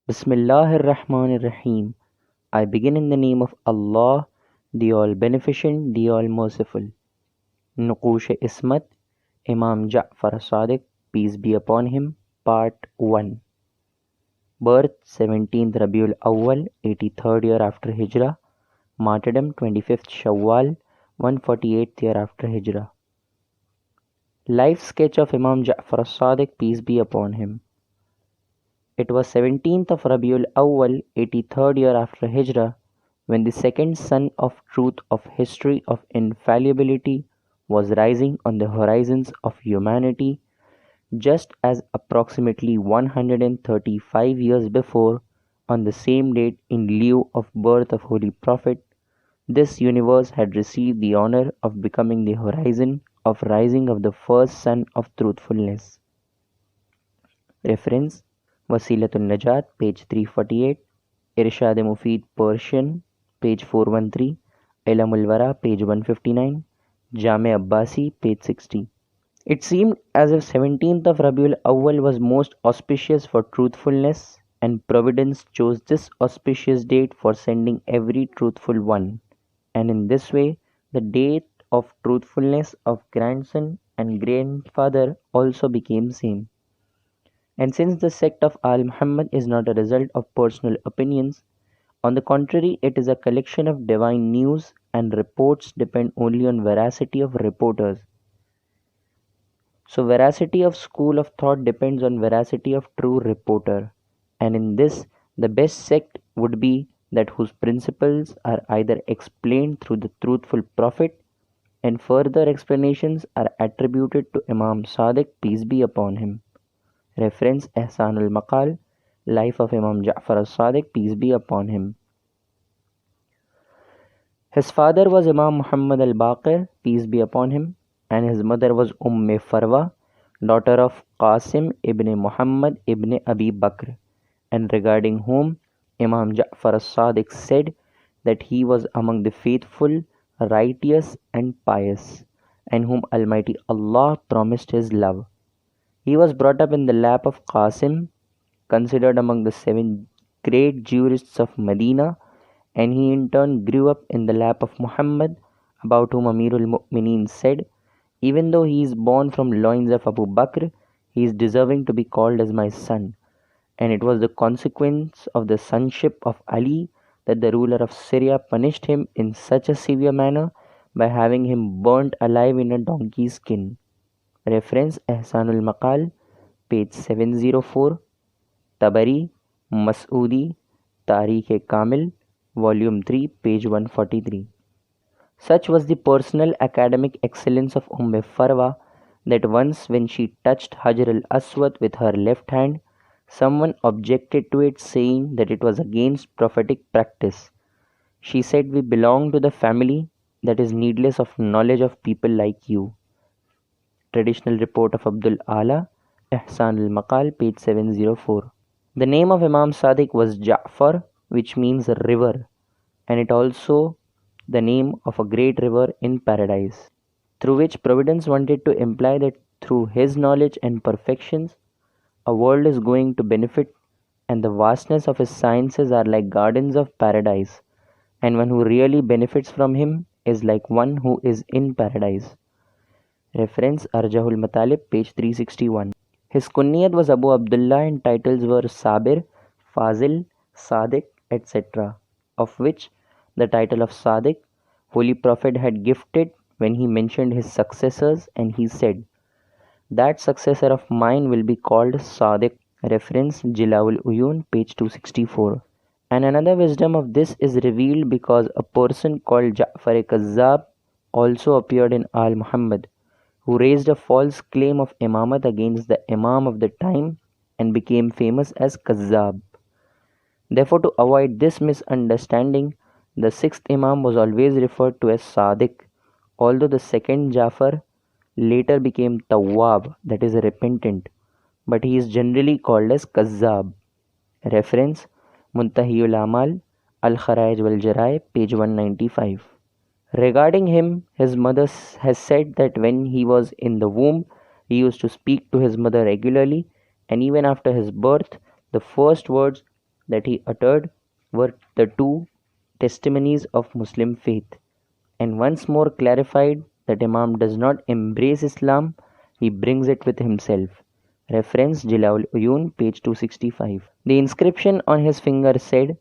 Bismillahir Rahmanir Rahim. I begin in the name of Allah, the All Beneficent, the All Merciful. Nuqush Ismat, Imam Ja'far Sadiq, peace be upon him, Part 1. Birth 17th Rabiul Awwal, 83rd year after Hijrah. Martyrdom 25th Shawwal, 148th year after Hijrah. Life sketch of Imam Ja'far Sadiq, peace be upon him. It was 17th of Rabiul Awwal, 83rd year after Hijrah, when the second sun of truth of history of infallibility was rising on the horizons of humanity, just as approximately 135 years before, on the same date in lieu of birth of Holy Prophet, this universe had received the honor of becoming the horizon of rising of the first sun of truthfulness. Reference Wasilatul Najat, page 348, Irshad Mufid Persian, page 413, Ilamul Wara, page 159, Jame Abbasi, page 60. It seemed as if 17th of Rabiul Awwal was most auspicious for truthfulness, and Providence chose this auspicious date for sending every truthful one, and in this way the date of truthfulness of grandson and grandfather also became same. And since the sect of Al Muhammad is not a result of personal opinions, on the contrary, it is a collection of divine news, and reports depend only on veracity of reporters. So, veracity of school of thought depends on veracity of true reporter, and in this, the best sect would be that whose principles are either explained through the truthful prophet, and further explanations are attributed to Imam Sadiq, peace be upon him. Reference Ihsanul Maqal, Life of Imam Ja'far as-Sadiq, peace be upon him. His father was Imam Muhammad al-Baqir, peace be upon him, and his mother was Farwa, daughter of Qasim ibn Muhammad ibn Abi Bakr, and regarding whom Imam Ja'far as-Sadiq said that he was among the faithful, righteous and pious, and whom Almighty Allah promised his love. He was brought up in the lap of Qasim, considered among the 7 great jurists of Medina, and he in turn grew up in the lap of Muhammad, about whom Amirul Mu'mineen said, "Even though he is born from loins of Abu Bakr, he is deserving to be called as my son." And it was the consequence of the sonship of Ali that the ruler of Syria punished him in such a severe manner by having him burnt alive in a donkey's skin. Reference Ihsanul Maqal, page 704, Tabari, Mas'udi, Tarikh-e-Kamil, volume 3, page 143. Such was the personal academic excellence of Farwa that once when she touched Hajar al-Aswad with her left hand, someone objected to it, saying that it was against prophetic practice. She said, "We belong to the family that is needless of knowledge of people like you." Traditional report of Abdul Ala, Ihsan al-Maqal, page 704. The name of Imam Sadiq was Ja'far, which means river, and it also the name of a great river in paradise, through which Providence wanted to imply that through his knowledge and perfections, a world is going to benefit, and the vastness of his sciences are like gardens of paradise, and one who really benefits from him is like one who is in paradise. Reference Arjahul Matalib, page 361. His kunyat was Abu Abdullah and titles were Sabir, Fazil, Sadiq, etc., of which the title of Sadiq, Holy Prophet had gifted when he mentioned his successors, and he said, "That successor of mine will be called Sadiq." Reference Jilaul Uyun, page 264. And another wisdom of this is revealed because a person called Ja'far-e-Kazzab also appeared in Al Muhammad, who raised a false claim of imamat against the Imam of the time and became famous as Kazzab. Therefore, to avoid this misunderstanding, the sixth Imam was always referred to as Sadiq, although the second Jafar later became Tawwab, that is repentant, but he is generally called as Kazzab. Reference Muntahiyul Amal, Al-Kharaj wal-Jarai, page 195. Regarding him, his mother has said that when he was in the womb, he used to speak to his mother regularly, and even after his birth, the first words that he uttered were the two testimonies of Muslim faith, and once more clarified that Imam does not embrace Islam, he brings it with himself. Reference Jilaul Uyun, page 265. The inscription on his finger said,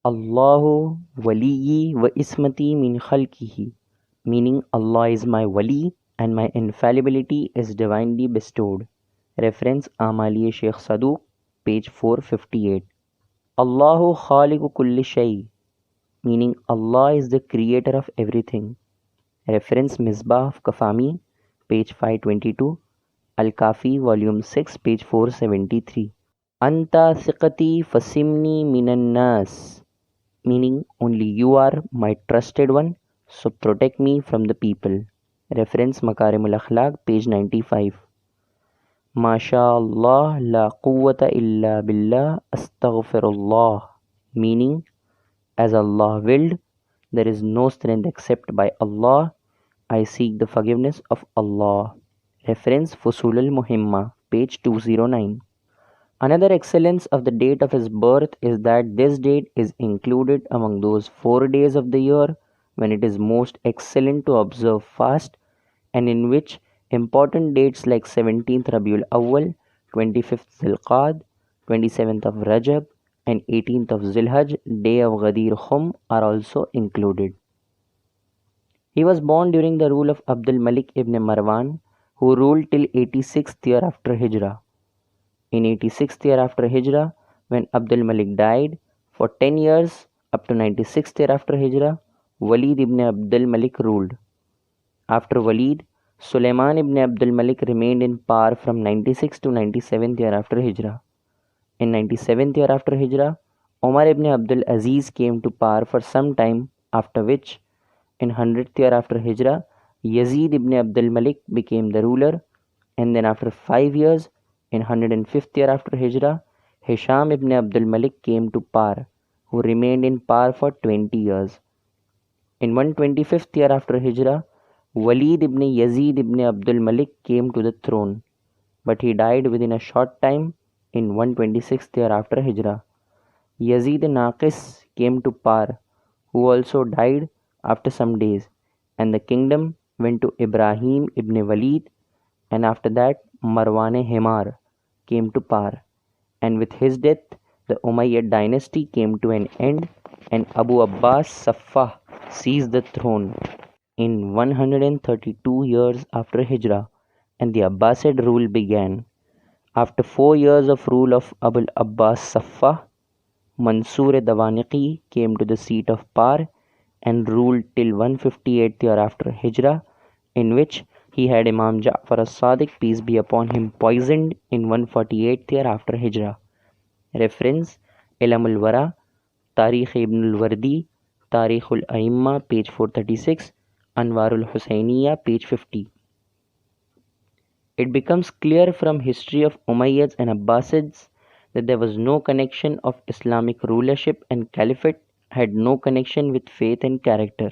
Allahu waliyyi wa ismati min khalqihi, meaning Allah is my wali and my infallibility is divinely bestowed. Reference Amaliye Sheikh Saduq, page 458. Allahu khaliqu kulli shay, meaning Allah is the creator of everything. Reference Misbah of Kafami, page 522, Al-Kafi, volume 6, page 473. Anta thiqati fasimni minan nas, meaning only you are my trusted one, so protect me from the people. Reference Makarimul Akhlaq, page 95. MashaAllah la quwwata illa billah astaghfirullah, meaning as Allah willed, there is no strength except by Allah. I seek the forgiveness of Allah. Reference Fusul al-Muhimma, page 209. Another excellence of the date of his birth is that this date is included among those 4 days of the year when it is most excellent to observe fast, and in which important dates like 17th Rabiul Awwal, 25th Zilqad, 27th of Rajab, and 18th of Zilhaj, day of Ghadir Khum, are also included. He was born during the rule of Abdul Malik ibn Marwan, who ruled till 86th year after Hijrah. In 86th year after Hijrah, when Abdul Malik died, for 10 years up to 96th year after Hijrah, Walid ibn Abdul Malik ruled. After Walid, Sulaiman ibn Abdul Malik remained in power from 96th to 97th year after Hijrah. In 97th year after Hijrah, Omar ibn Abdul Aziz came to power for some time, after which, in 100th year after Hijrah, Yazid ibn Abdul Malik became the ruler, and then after 5 years, in 105th year after Hijrah, Hisham ibn Abdul Malik came to power, who remained in power for 20 years. In 125th year after Hijrah, Walid ibn Yazid ibn Abdul Malik came to the throne, but he died within a short time in 126th year after Hijrah. Yazid Naqis came to power, who also died after some days, and the kingdom went to Ibrahim ibn Walid, and after that Marwan Himar came to power, and with his death the Umayyad dynasty came to an end, and Abu Abbas Saffah seized the throne in 132 years after Hijrah, and the Abbasid rule began. After 4 years of rule of Abu Abbas Saffah, Mansur Dawaniqi came to the seat of power and ruled till 158th year after Hijrah, in which he had Imam Ja'far as-Sadiq, peace be upon him, poisoned in 148th year after Hijrah. Reference Ilam al-Wara, Tarikh ibn al-Wardi, Tarikh al-Aimma, page 436, Anwarul Husainiya, page 50. It becomes clear from history of Umayyads and Abbasids that there was no connection of Islamic rulership, and caliphate had no connection with faith and character,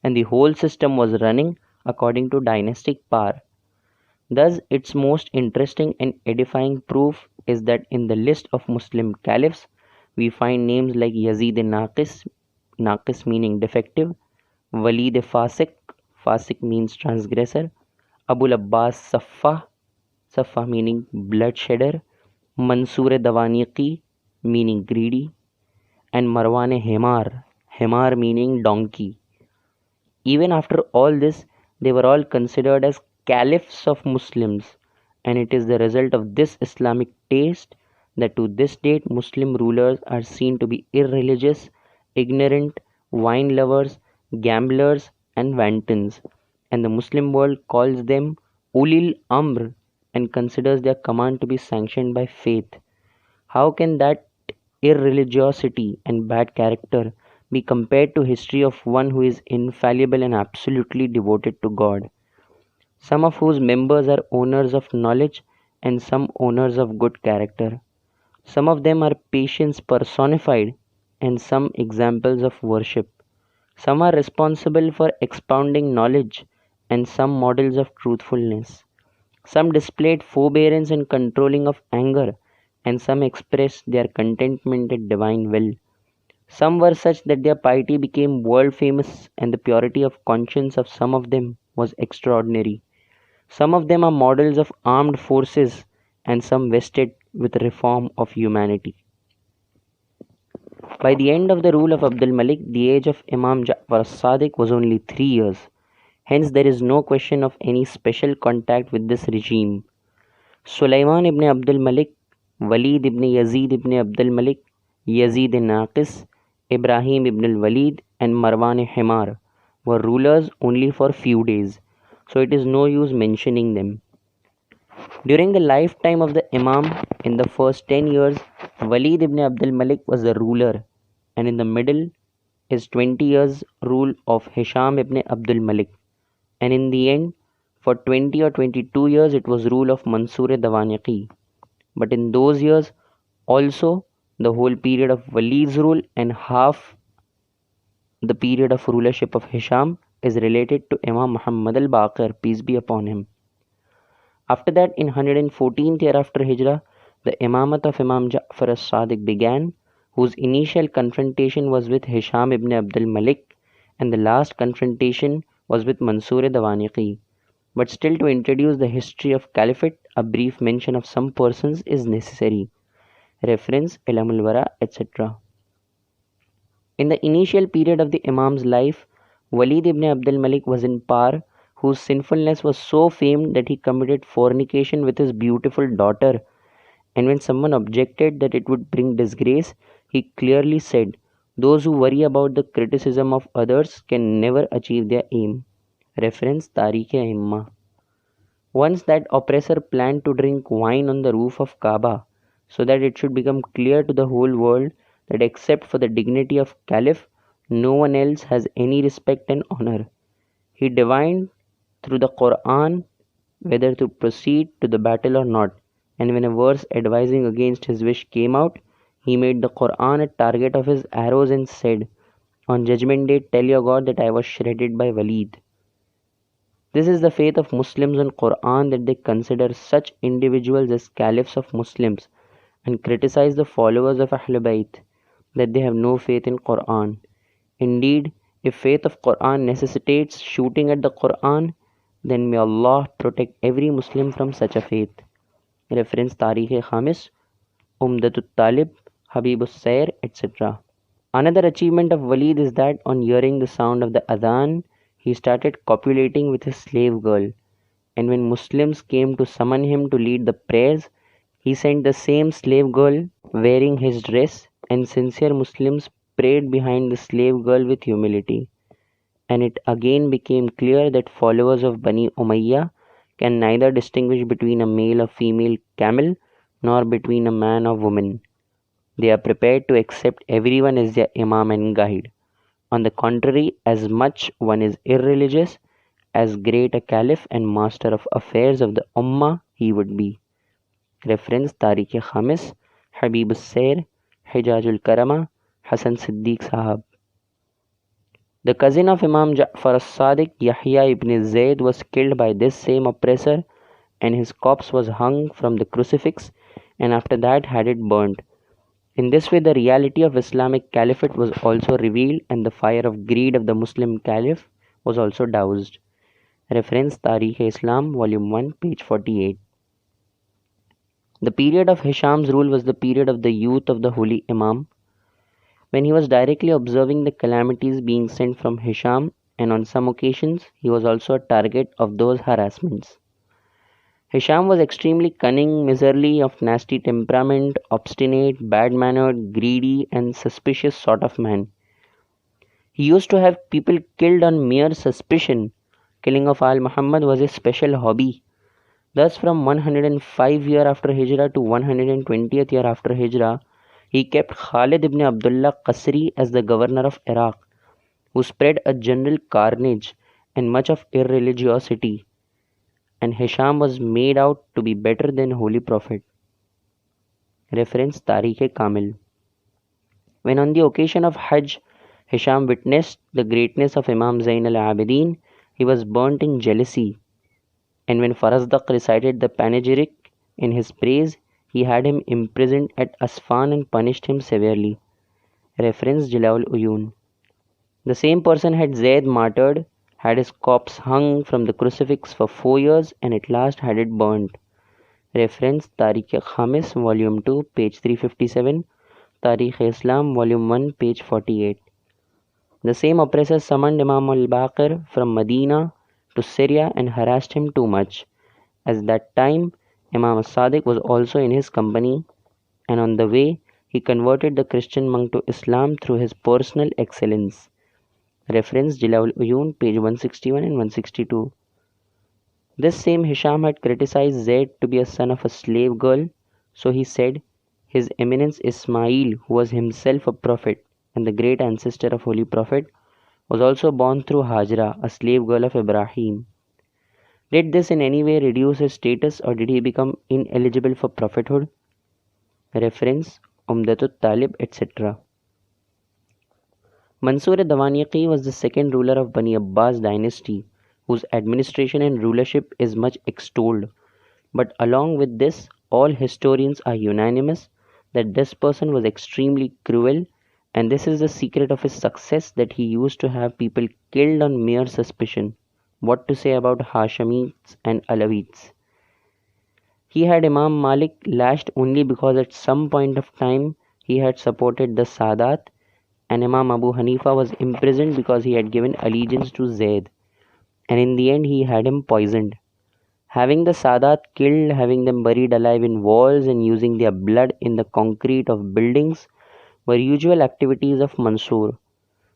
and the whole system was running according to dynastic power. Thus, its most interesting and edifying proof is that in the list of Muslim caliphs, we find names like Yazid Naqis, Naqis meaning defective, Walid Fasiq, Fasiq means transgressor, Abu Abbas Saffah, Saffah meaning bloodshedder, Mansur Dawaniqi meaning greedy, and Marwan Himar, Himar meaning donkey. Even after all this, they were all considered as caliphs of Muslims, and it is the result of this Islamic taste that to this date Muslim rulers are seen to be irreligious, ignorant, wine lovers, gamblers, and wantons, and the Muslim world calls them Ulil Amr and considers their command to be sanctioned by faith. How can that irreligiosity and bad character be compared to history of one who is infallible and absolutely devoted to God, some of whose members are owners of knowledge and some owners of good character? Some of them are patience personified and some examples of worship. Some are responsible for expounding knowledge and some models of truthfulness. Some displayed forbearance and controlling of anger, and some expressed their contentment at divine will. Some were such that their piety became world famous, and the purity of conscience of some of them was extraordinary. Some of them are models of armed forces, and some vested with reform of humanity. By the end of the rule of Abdul Malik, the age of Imam Ja'far as-Sadiq was only 3 years. Hence, there is no question of any special contact with this regime. Sulaiman ibn Abdul Malik, Walid ibn Yazid ibn Abdul Malik, Yazid Naqis, Ibrahim ibn al-Walid, and Marwan Himar were rulers only for few days, so it is no use mentioning them. During the lifetime of the Imam, in the first 10 years, Walid ibn Abdul Malik was the ruler, and in the middle, his 20 years rule of Hisham ibn Abdul Malik, and in the end, for 20 or 22 years, it was rule of Mansur Dawaniqi. But in those years, also, the whole period of Walid's rule and half the period of rulership of Hisham is related to Imam Muhammad al-Baqir, peace be upon him. After that, in 114th year after Hijrah, the Imamat of Imam Ja'far as-Sadiq began, whose initial confrontation was with Hisham ibn Abdul Malik, and the last confrontation was with Mansur Dawaniqi. But still, to introduce the history of Caliphate, a brief mention of some persons is necessary. Reference Ilam al-Wara, etc. In the initial period of the Imam's life, Walid ibn Abdul Malik was in power, whose sinfulness was so famed that he committed fornication with his beautiful daughter, and when someone objected that it would bring disgrace, he clearly said, "Those who worry about the criticism of others can never achieve their aim." Reference Tariq-e-Aimma. Once that oppressor planned to drink wine on the roof of Kaaba, so that it should become clear to the whole world that except for the dignity of Caliph, no one else has any respect and honor. He divined through the Quran whether to proceed to the battle or not, and when a verse advising against his wish came out, he made the Quran a target of his arrows and said, "On Judgment Day, tell your God that I was shredded by Walid." This is the faith of Muslims on Quran, that they consider such individuals as caliphs of Muslims and criticize the followers of Ahlul Bayt, that they have no faith in Quran. Indeed, if faith of Quran necessitates shooting at the Quran, then may Allah protect every Muslim from such a faith. Reference Tariq-e-Khamis, Umdatut Talib, Habibus Sair, etc. Another achievement of Walid is that on hearing the sound of the Adhan, he started copulating with his slave girl, and when Muslims came to summon him to lead the prayers, he sent the same slave girl wearing his dress, and sincere Muslims prayed behind the slave girl with humility. And it again became clear that followers of Bani Umayyah can neither distinguish between a male or female camel nor between a man or woman. They are prepared to accept everyone as their Imam and guide. On the contrary, as much one is irreligious, as great a caliph and master of affairs of the Ummah he would be. Reference Tariq-e-Khamis, Habibus Sair, Hijajul Karama, Hassan Siddiq Sahab. The cousin of Imam Ja'far as-Sadiq, Yahya ibn Zayd, was killed by this same oppressor, and his corpse was hung from the crucifix, and after that had it burnt. In this way, the reality of Islamic Caliphate was also revealed, and the fire of greed of the Muslim Caliph was also doused. Reference Tariq-e-Islam, Volume 1, page 48. The period of Hisham's rule was the period of the youth of the Holy Imam, when he was directly observing the calamities being sent from Hisham, and on some occasions he was also a target of those harassments. Hisham was extremely cunning, miserly, of nasty temperament, obstinate, bad-mannered, greedy, and suspicious sort of man. He used to have people killed on mere suspicion. Killing of Al-Muhammad was his special hobby. Thus, from 105 year after Hijrah to 120th year after Hijrah, he kept Khalid ibn Abdullah Qasri as the governor of Iraq, who spread a general carnage and much of irreligiosity, and Hisham was made out to be better than Holy Prophet. Reference Tariq-e-Kamil. When on the occasion of Hajj, Hisham witnessed the greatness of Imam Zain al-Abidin, he was burnt in jealousy, and when Farazdaq recited the panegyric in his praise, he had him imprisoned at Asfan and punished him severely. Reference Jalal Uyun. The same person had Zayd martyred, had his corpse hung from the crucifix for 4 years, and at last had it burnt. Reference Tariq-e-Khamis, Volume 2, page 357, Tariq-e-Islam, Volume 1, page 48. The same oppressor summoned Imam al-Baqir from Medina to Syria and harassed him too much. At that time, Imam al-Sadiq was also in his company, and on the way, he converted the Christian monk to Islam through his personal excellence. Reference Jalal Uyun, page 161 and 162. This same Hisham had criticized Zayd to be a son of a slave girl, so he said, His Eminence Ismail, who was himself a prophet and the great ancestor of Holy Prophet, was also born through Hajra, a slave girl of Ibrahim. Did this in any way reduce his status, or did he become ineligible for prophethood? Reference Umdatut Talib, etc. Mansur Dawaniqi was the second ruler of Bani Abbas dynasty, whose administration and rulership is much extolled. But along with this, all historians are unanimous that this person was extremely cruel, and this is the secret of his success, that he used to have people killed on mere suspicion. What to say about Hashemites and Alawites? He had Imam Malik lashed only because at some point of time he had supported the Sadat, and Imam Abu Hanifa was imprisoned because he had given allegiance to Zayd, and in the end he had him poisoned. Having the Sadat killed, having them buried alive in walls, and using their blood in the concrete of buildings were usual activities of Mansur.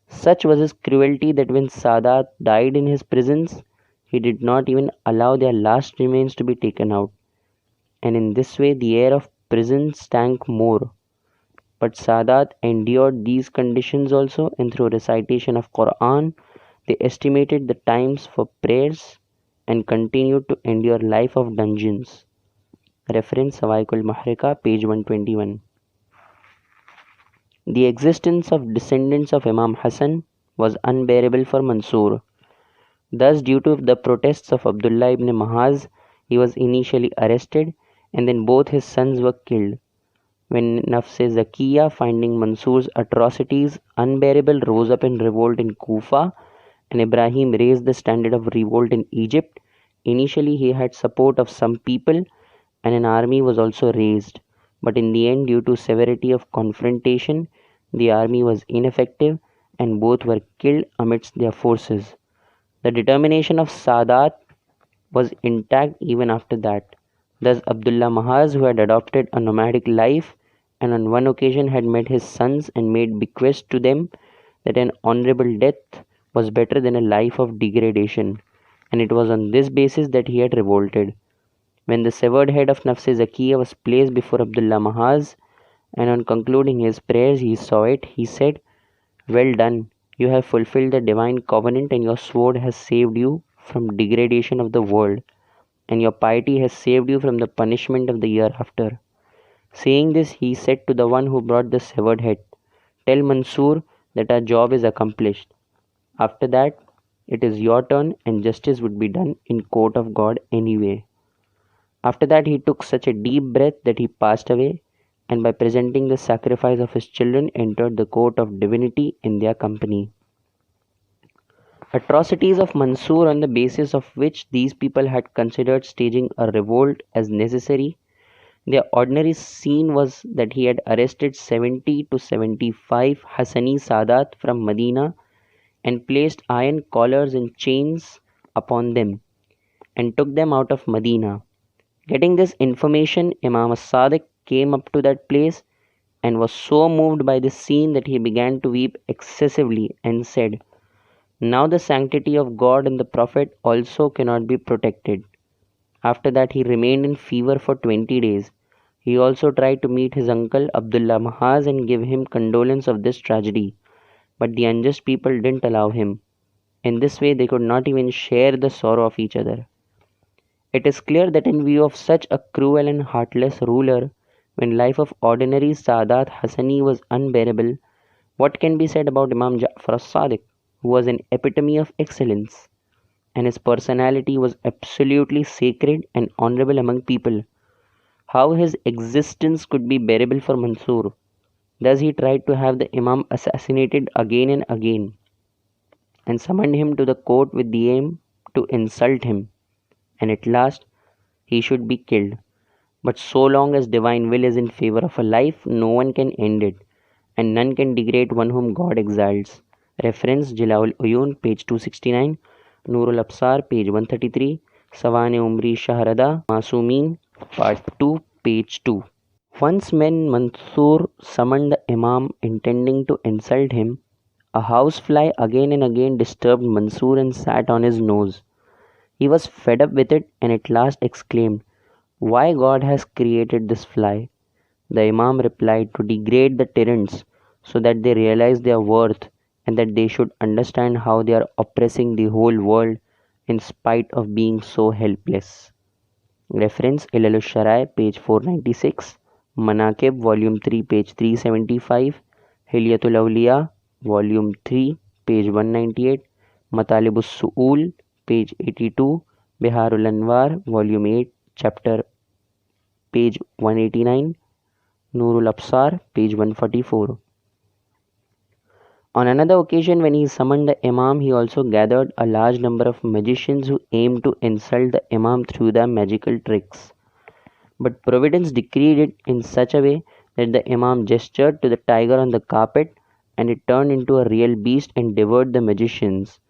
Such was his cruelty that when Sadat died in his prisons, he did not even allow their last remains to be taken out, and in this way the air of prison stank more. But Sadat endured these conditions also, and through recitation of Quran, they estimated the times for prayers and continued to endure life of dungeons. Reference Sawaikul Mahrika, page 121. The existence of descendants of Imam Hassan was unbearable for Mansur. Thus, due to the protests of Abdullah ibn Mahaz, he was initially arrested, and then both his sons were killed. When Nafse Zakiya, finding Mansur's atrocities unbearable, rose up in revolt in Kufa, and Ibrahim raised the standard of revolt in Egypt, initially he had support of some people, and an army was also raised. But in the end, due to severity of confrontation, the army was ineffective, and both were killed amidst their forces. The determination of Sadat was intact even after that. Thus Abdullah Mahaz, who had adopted a nomadic life, and on one occasion had met his sons and made bequest to them that an honorable death was better than a life of degradation, and it was on this basis that he had revolted. When the severed head of Nafse Zakiya was placed before Abdullah Mahaz, and on concluding his prayers he saw it, he said, Well done, you have fulfilled the divine covenant, and your sword has saved you from degradation of the world, and your piety has saved you from the punishment of the year after. Saying this, he said to the one who brought the severed head, Tell Mansur that our job is accomplished. After that, it is your turn, and justice would be done in court of God anyway. After that, he took such a deep breath that he passed away, and by presenting the sacrifice of his children, entered the court of divinity in their company. Atrocities of Mansur, on the basis of which these people had considered staging a revolt as necessary. Their ordinary scene was that he had arrested 70 to 75 Hassani Sadat from Medina and placed iron collars and chains upon them and took them out of Medina. Getting this information, Imam as-Sadiq came up to that place and was so moved by this scene that he began to weep excessively and said, Now the sanctity of God and the Prophet also cannot be protected. After that he remained in fever for 20 days. He also tried to meet his uncle Abdullah Mahaz and give him condolence of this tragedy, but the unjust people didn't allow him. In this way they could not even share the sorrow of each other. It is clear that in view of such a cruel and heartless ruler, when life of ordinary Sadat Hassani was unbearable, what can be said about Imam Ja'far as-Sadiq, who was an epitome of excellence, and his personality was absolutely sacred and honorable among people? how his existence could be bearable for Mansur. Thus he tried to have the Imam assassinated again and again, and summoned him to the court with the aim to insult him, and at last he should be killed. But so long as divine will is in favor of a life, no one can end it, and none can degrade one whom God exalts. Reference Jilaul Uyun, page 269, Nurul Absar, page 133, Sawan Umri Shahrada, Masumeen, part 2, page 2. Once when Mansur summoned the Imam intending to insult him, a housefly again and again disturbed Mansur and sat on his nose. He was fed up with it and at last exclaimed, "Why God has created this fly?" The Imam replied, "To degrade the tyrants, so that they realize their worth and that they should understand how they are oppressing the whole world in spite of being so helpless." Reference Ilalul Sharai, page 496, Manaqib, volume 3, page 375, Hilyatul Awliya, volume 3, page 198, Matalibus Su'ul, page 82, Biharul Anwar, volume 8, chapter page 189, Nurul Absar, page 144. On another occasion, when he summoned the Imam, he also gathered a large number of magicians who aimed to insult the Imam through their magical tricks. But Providence decreed it in such a way that the Imam gestured to the tiger on the carpet and it turned into a real beast and devoured the magicians.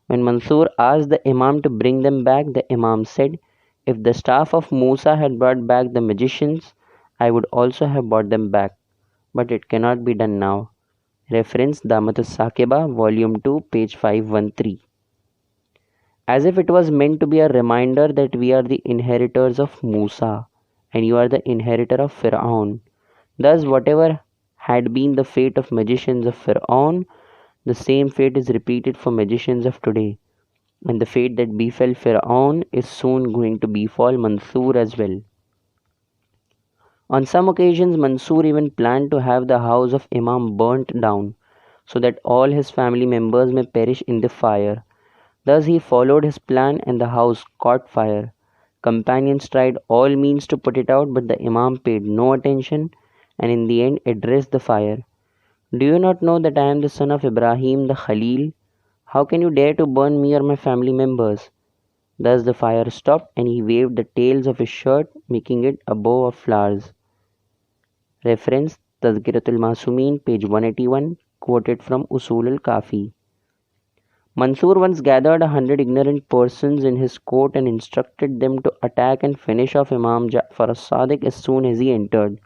When Mansur asked the Imam to bring them back, the Imam said, "If the staff of Musa had brought back the magicians, I would also have brought them back. But it cannot be done now." Reference Damatus Sakiba, volume 2, page 513. As if it was meant to be a reminder that we are the inheritors of Musa and you are the inheritor of Fir'aun. Thus, whatever had been the fate of magicians of Fir'aun, the same fate is repeated for magicians of today. And the fate that befell Fir'aun is soon going to befall Mansur as well. On some occasions, Mansur even planned to have the house of Imam burnt down, so that all his family members may perish in the fire. Thus he followed his plan and the house caught fire. Companions tried all means to put it out, but the Imam paid no attention and in the end addressed the fire. "Do you not know that I am the son of Ibrahim the Khalil? How can you dare to burn me or my family members?" Thus the fire stopped and he waved the tails of his shirt, making it a bow of flowers. Reference Tazkiratul Masumeen, page 181, quoted from Usul al-Kafi. Mansur once gathered 100 ignorant persons in his court and instructed them to attack and finish off Imam Ja'far as-Sadiq as soon as he entered.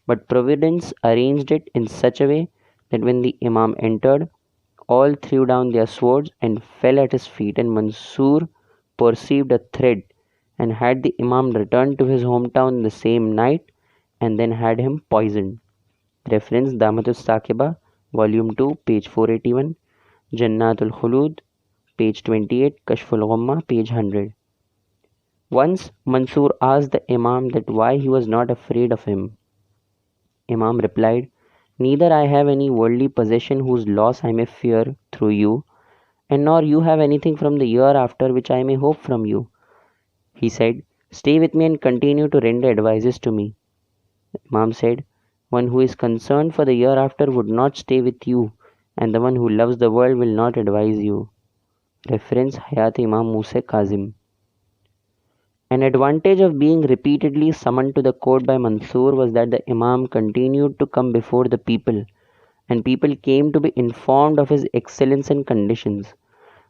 But Providence arranged it in such a way that when the Imam entered, all threw down their swords and fell at his feet, and Mansur perceived a threat and had the Imam return to his hometown the same night and then had him poisoned. Reference Damatus Sakiba, volume 2, page 481, Jannatul Khulud, page 28, Kashful Ghumma, page 100. Once Mansur asked the Imam that why he was not afraid of him. Imam replied, "Neither I have any worldly possession whose loss I may fear through you, and nor you have anything from the year after which I may hope from you." He said, "Stay with me and continue to render advices to me." The Imam said, "One who is concerned for the year after would not stay with you, and the one who loves the world will not advise you." Reference Hayat Imam Musa Kazim. An advantage of being repeatedly summoned to the court by Mansur was that the Imam continued to come before the people, and people came to be informed of his excellence and conditions.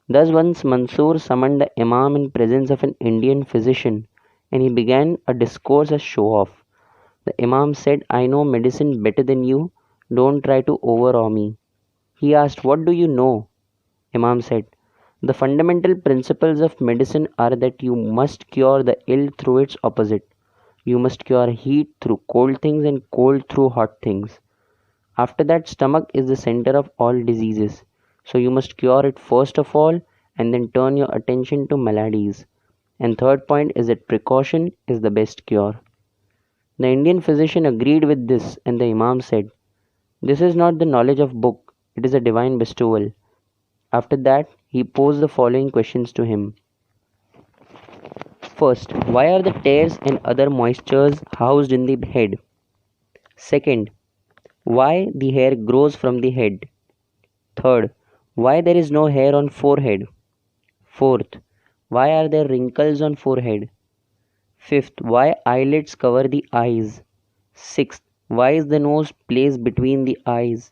Thus once Mansur summoned the Imam in presence of an Indian physician, and he began a discourse as show-off. The Imam said, "I know medicine better than you, don't try to overawe me." He asked, "What do you know?" Imam said, "The fundamental principles of medicine are that you must cure the ill through its opposite. You must cure heat through cold things and cold through hot things. After that, stomach is the center of all diseases. So you must cure it first of all and then turn your attention to maladies. And third point is that precaution is the best cure." The Indian physician agreed with this, and the Imam said, "This is not the knowledge of book, it is a divine bestowal." After that, he posed the following questions to him. First, why are the tears and other moistures housed in the head? Second, why the hair grows from the head? Third, why there is no hair on forehead? Fourth, why are there wrinkles on forehead? Fifth, why eyelids cover the eyes? Sixth, why is the nose placed between the eyes?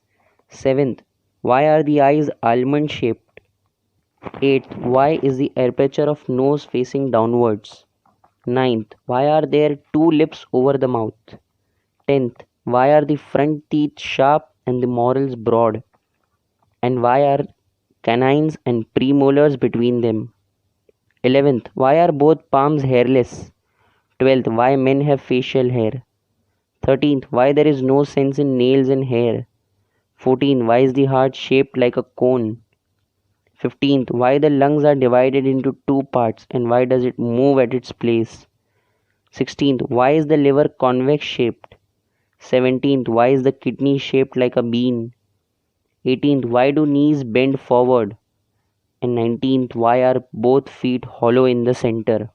Seventh, why are the eyes almond shaped? Eighth, why is the aperture of nose facing downwards? Ninth, why are there two lips over the mouth? 10th, why are the front teeth sharp and the morals broad? And why are canines and premolars between them? 11th, why are both palms hairless? 12th, why men have facial hair? 13th, why there is no sense in nails and hair? 14th, why is the heart shaped like a cone? 15th, why the lungs are divided into two parts and why does it move at its place? 16th, why is the liver convex shaped? 17th, why is the kidney shaped like a bean? 18th, why do knees bend forward? And 19th, why are both feet hollow in the center?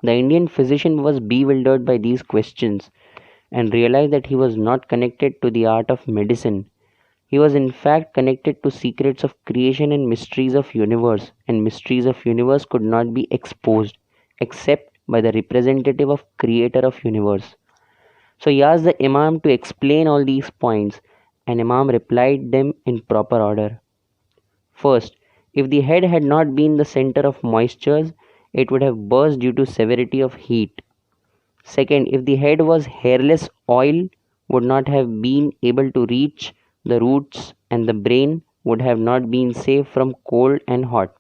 The Indian physician was bewildered by these questions and realized that he was not connected to the art of medicine. He was in fact connected to secrets of creation and mysteries of universe, and mysteries of universe could not be exposed except by the representative of creator of universe. So he asked the Imam to explain all these points, and Imam replied them in proper order. First, if the head had not been the center of moistures, it would have burst due to severity of heat. Second, if the head was hairless, oil would not have been able to reach the roots and the brain would have not been safe from cold and hot.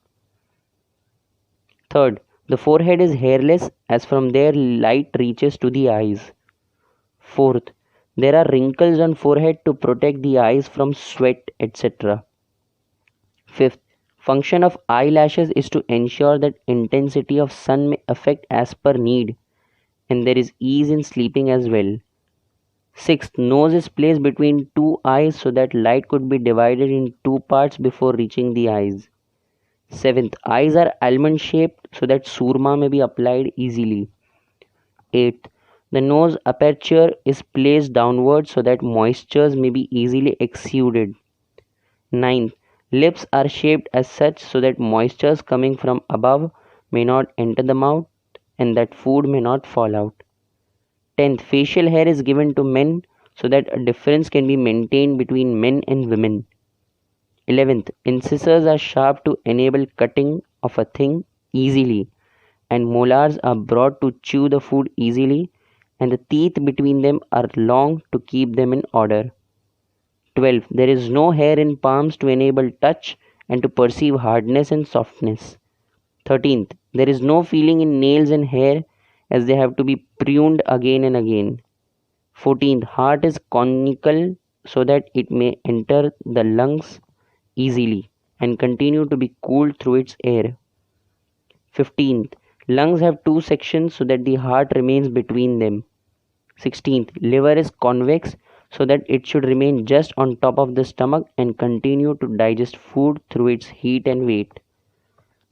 Third, the forehead is hairless as from there light reaches to the eyes. Fourth, there are wrinkles on forehead to protect the eyes from sweat, etc. Fifth, function of eyelashes is to ensure that intensity of sun may affect as per need and there is ease in sleeping as well. Sixth, nose is placed between two eyes so that light could be divided in two parts before reaching the eyes. Seventh, eyes are almond shaped so that surma may be applied easily. Eighth, the nose aperture is placed downward so that moistures may be easily exuded. Ninth, lips are shaped as such so that moistures coming from above may not enter the mouth and that food may not fall out. 10th, facial hair is given to men so that a difference can be maintained between men and women. 11th, incisors are sharp to enable cutting of a thing easily, and molars are broad to chew the food easily, and the teeth between them are long to keep them in order. 12. There is no hair in palms to enable touch and to perceive hardness and softness. 13th. There is no feeling in nails and hair as they have to be pruned again and again. 14th. Heart is conical so that it may enter the lungs easily and continue to be cooled through its air. 15th. Lungs have two sections so that the heart remains between them. 16th. Liver is convex so that it should remain just on top of the stomach and continue to digest food through its heat and weight.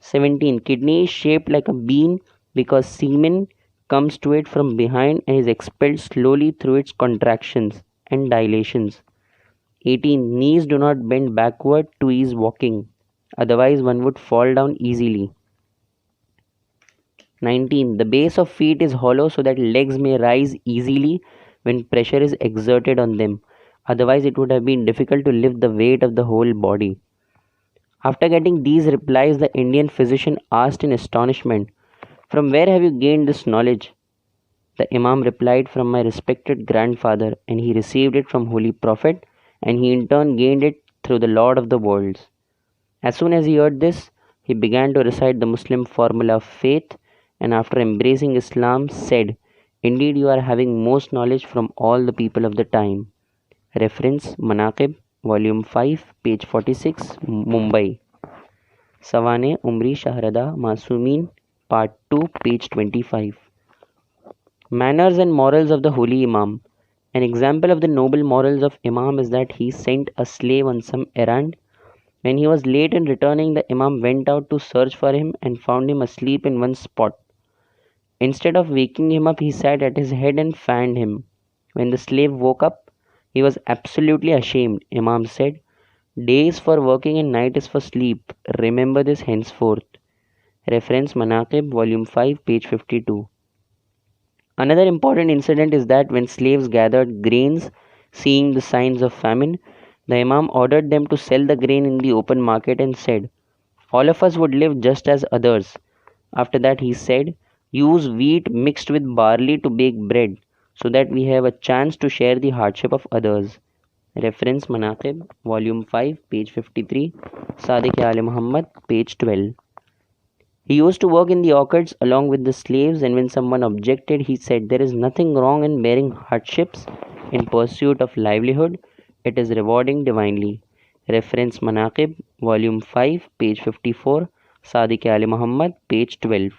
17. Kidney is shaped like a bean because semen comes to it from behind and is expelled slowly through its contractions and dilations. 18. Knees do not bend backward to ease walking, otherwise one would fall down easily. 19. The base of feet is hollow so that legs may rise easily when pressure is exerted on them. Otherwise, it would have been difficult to lift the weight of the whole body. After getting these replies, the Indian physician asked in astonishment, "From where have you gained this knowledge?" The Imam replied, "From my respected grandfather, and he received it from Holy Prophet, and he in turn gained it through the Lord of the worlds." As soon as he heard this, he began to recite the Muslim formula of faith, and after embracing Islam said, "Indeed you are having most knowledge from all the people of the time." Reference Manaqib, Volume 5, page 46, Mumbai. Sawane Umri Shahrada Masumeen, Part 2, page 25. Manners and morals of the Holy Imam. An example of the noble morals of Imam is that he sent a slave on some errand When he was late in returning, the Imam went out to search for him and found him asleep in one spot. Instead of waking him up, he sat at his head and fanned him. When the slave woke up, he was absolutely ashamed. Imam said, "Day is for working and night is for sleep. Remember this henceforth." Reference Manaqib, Volume 5, page 52. Another important incident is that when slaves gathered grains, seeing the signs of famine, the Imam ordered them to sell the grain in the open market and said, "All of us would live just as others." After that, he said, "Use wheat mixed with barley to bake bread, so that we have a chance to share the hardship of others." Reference Manaqib, Volume 5, page 53, Sadiq-e-Ali Muhammad, page 12. He used to work in the orchards along with the slaves, and when someone objected, he said, "There is nothing wrong in bearing hardships in pursuit of livelihood. It is rewarding divinely." Reference Manaqib, Volume 5, page 54, Sadiq Ali Muhammad, page 12.